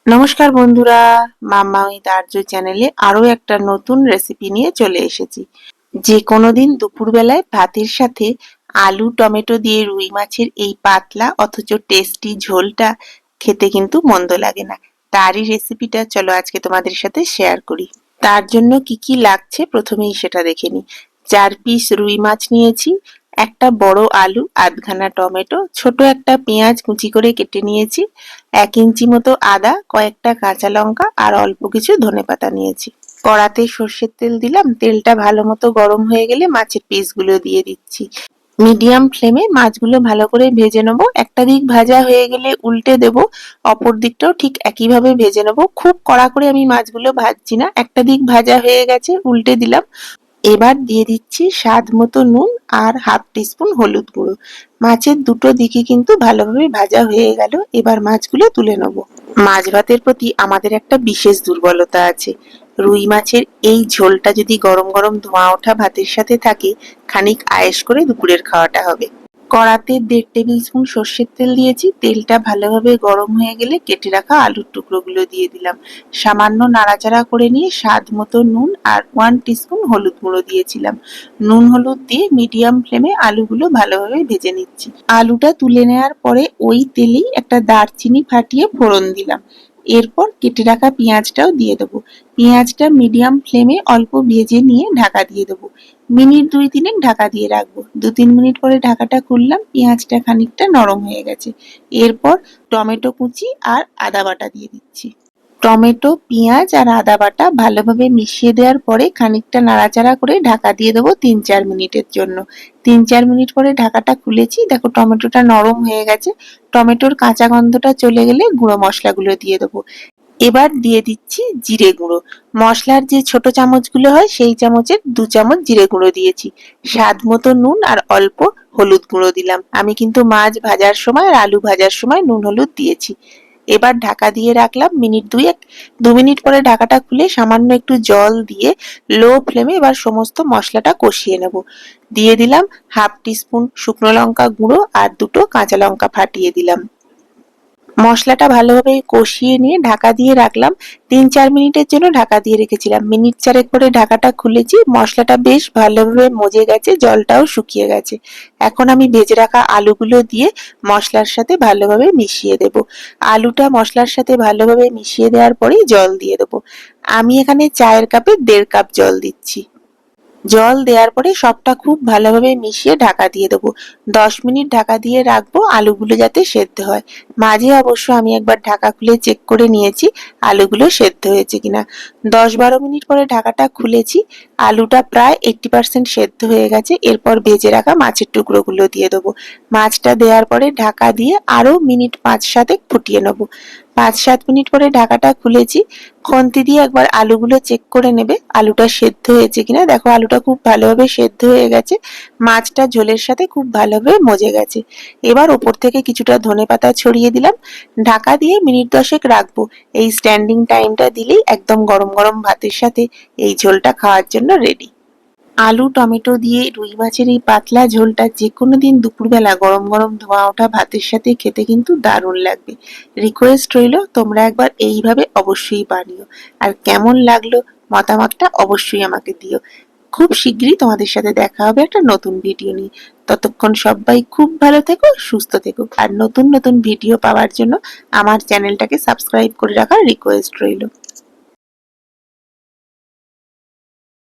নমস্কার বন্ধুরা, মাম্মা উইথ আরজু চ্যানেলে আরো একটা নতুন রেসিপি নিয়ে চলে এসেছি। যে কোনো দিন দুপুরবেলায় ভাতের সাথে আলু টমেটো দিয়ে রুই মাছের এই পাতলা অথচ টেস্টি ঝোলটা খেতে কিন্তু মন্দ লাগে না। তারই রেসিপিটা চলো আজকে তোমাদের সাথে শেয়ার করি। তার জন্য কি কি লাগছে প্রথমেই সেটা দেখে নিই। 4 পিস রুই মাছ নিয়েছি, একটা বড় আলু, আধখানা টমেটো, ছোট একটা পেঁয়াজ কুচি করে কেটে নিয়েছি, 1 ইঞ্চি মতো আদা, কয়েকটা কাঁচা লঙ্কা আর অল্প কিছু ধনেপাতা নিয়েছি। কড়াতে সর্ষের তেল দিলাম, তেলটা ভালো মতো গরম হয়ে গেলে মাছের পিসগুলো দিয়ে দিচ্ছি। মিডিয়াম ফ্লেমে মাছগুলো ভালো করে ভেজে নেব। একটা দিক ভাজা হয়ে গেলে উল্টে দেব, অপর দিকটাও ঠিক একইভাবে ভেজে নেব। খুব কড়া করে আমি মাছগুলো ভাজছি না, একটা দিক ভাজা হয়ে গেছে উল্টে দিলাম। এবার দিয়ে দিচ্ছি স্বাদ মতো নুন আর হাফ টিস্পুন হলুদ গুঁড়ো। মাছের দুটো দিকে কিন্তু ভালোভাবে ভাজা হয়ে গেল, এবার মাছগুলো তুলে নেব। মাছ ভাতের প্রতি আমাদের একটা বিশেষ দুর্বলতা আছে। রুই মাছের এই ঝোলটা যদি গরম গরম ধোঁয়া ওঠা ভাতের সাথে থাকে, খানিক আয়েশ করে দুপুরের খাওয়াটা হবে। কড়াতে 1.5 টেবিল স্পুন সর্ষের তেল দিয়েছি, তেলটা ভালোভাবে গরম হয়ে গেলে কেটে রাখা আলুর টুকরোগুলো দিয়ে দিলাম। সামান্য নাড়াচাড়া করে নিয়ে স্বাদ মতো নুন আর 1 টিস্পুন হলুদ গুঁড়ো দিয়েছিলাম। নুন হলুদ দিয়ে মিডিয়াম ফ্লেমে আলুগুলো ভালোভাবে ভেজে নিচ্ছি। আলুটা তুলে নেওয়ার পরে ওই তেলেই একটা দারচিনি ফাটিয়ে ফোড়ন দিলাম। এরপর কেটে রাখা পেঁয়াজটাও দিয়ে দেবো। পেঁয়াজটা মিডিয়াম ফ্লেমে অল্প ভেজে নিয়ে ঢাকা দিয়ে দেবো। মিনিট 2-3 ঢাকা দিয়ে রাখবো। 2-3 মিনিট পরে ঢাকাটা খুললাম, পেঁয়াজটা খানিকটা নরম হয়ে গেছে। এরপর টমেটো কুচি আর আদা বাটা দিয়ে দিচ্ছি। টমেটো, পেঁয়াজ আর আদা বাটা ভালোভাবে মিশিয়ে দেওয়ার পরে খানিকটা নাড়াচাড়া করে ঢাকা দিয়ে দেবো 3-4 মিনিটের জন্য। 3-4 মিনিট পরে ঢাকাটা খুলেছি, দেখো টমেটোটা নরম হয়ে গেছে। টমেটোর কাঁচা গন্ধটা চলে গেলে গুঁড়ো মশলাগুলো দিয়ে দেবো। এবার দিয়ে দিচ্ছি জিরে গুঁড়ো। মশলার যে ছোট চামচগুলো হয় সেই চামচের 2 চামচ জিরে গুঁড়ো দিয়েছি। স্বাদ মতো নুন আর অল্প হলুদ গুঁড়ো দিলাম। আমি কিন্তু মাছ ভাজার সময় আর আলু ভাজার সময় নুন হলুদ দিয়েছি। এবার ঢাকা দিয়ে রাখলাম মিনিট 2-এক। 2 মিনিট পরে ঢাকাটা খুলে সামান্য একটু জল দিয়ে লো ফ্লেমে এবার সমস্ত মশলাটা কষিয়ে নেব। দিয়ে দিলাম হাফ টিস্পুন শুকনো লঙ্কা গুঁড়ো আর 2টো কাঁচা লঙ্কা ফাটিয়ে দিলাম। মশলাটা ভালোভাবে কষিয়ে নিয়ে ঢাকা দিয়ে রাখলাম। 3-4 মিনিটের জন্য ঢাকা দিয়ে রেখেছিলাম। মিনিট 4 পরে ঢাকাটা খুলেছি, মশলাটা বেশ ভালোভাবে মজে গেছে, জলটাও শুকিয়ে গেছে। এখন আমি ভেজে রাখা আলুগুলো দিয়ে মশলার সাথে ভালোভাবে মিশিয়ে দেব। আলুটা মশলার সাথে ভালোভাবে মিশিয়ে দেওয়ার পরেই জল দিয়ে দেবো। আমি এখানে চায়ের কাপে 1.5 কাপ জল দিচ্ছি। জল দেওয়ার পরে সবটা খুব ভালোভাবে মিশিয়ে ঢাকা দিয়ে দেবো। 10 মিনিট ঢাকা দিয়ে রাখবো আলুগুলো যাতে সেদ্ধ হয়। মাঝে অবশ্য আমি একবার ঢাকা খুলে চেক করে নিয়েছি আলুগুলো সেদ্ধ হয়েছে কিনা। 10-12 মিনিট পরে ঢাকাটা খুলেছি, আলুটা প্রায় 80% সেদ্ধ হয়ে গেছে। এরপর ভেজে রাখা মাছের টুকরোগুলো দিয়ে দেবো। মাছটা দেওয়ার পরে ঢাকা দিয়ে আরো মিনিট 5-7 ফুটিয়ে নেবো। 5-7 মিনিট পরে ঢাকাটা খুলেছি, খুন্তি দিয়ে একবার আলুগুলো চেক করে নেবে আলুটা সেদ্ধ হয়েছে কিনা। দেখো আলুটা খুব ভালোভাবে সেদ্ধ হয়ে গেছে, মাছটা ঝোলের সাথে খুব ভালোভাবে মজে গেছে। এবার ওপর থেকে কিছুটা ধনেপাতা ছড়িয়ে দিলাম। ঢাকা দিয়ে মিনিট 10 রাখবো। এই স্ট্যান্ডিং টাইমটা দিলেই একদম গরম গরম ভাতের সাথে এই ঝোলটা খাওয়ার জন্য রেডি। আলু টমেটো দিয়ে রুই মাছের এই পাতলা ঝোলটা যে কোনো দিন দুপুরবেলা গরম গরম ধোঁয়া ওঠা ভাতের সাথে খেতে কিন্তু দারুণ লাগবে। রিকোয়েস্ট রইল তোমরা একবার এইভাবে অবশ্যই বানিও, আর কেমন লাগলো মতামতটা অবশ্যই আমাকে দিও। খুব শিগগিরই তোমাদের সাথে দেখা হবে একটা নতুন ভিডিও নিয়ে। ততক্ষণ সবাই খুব ভালো থেকো, সুস্থ থেকো, আর নতুন নতুন ভিডিও পাওয়ার জন্য আমার চ্যানেলটাকে সাবস্ক্রাইব করে রাখার রিকোয়েস্ট রইল।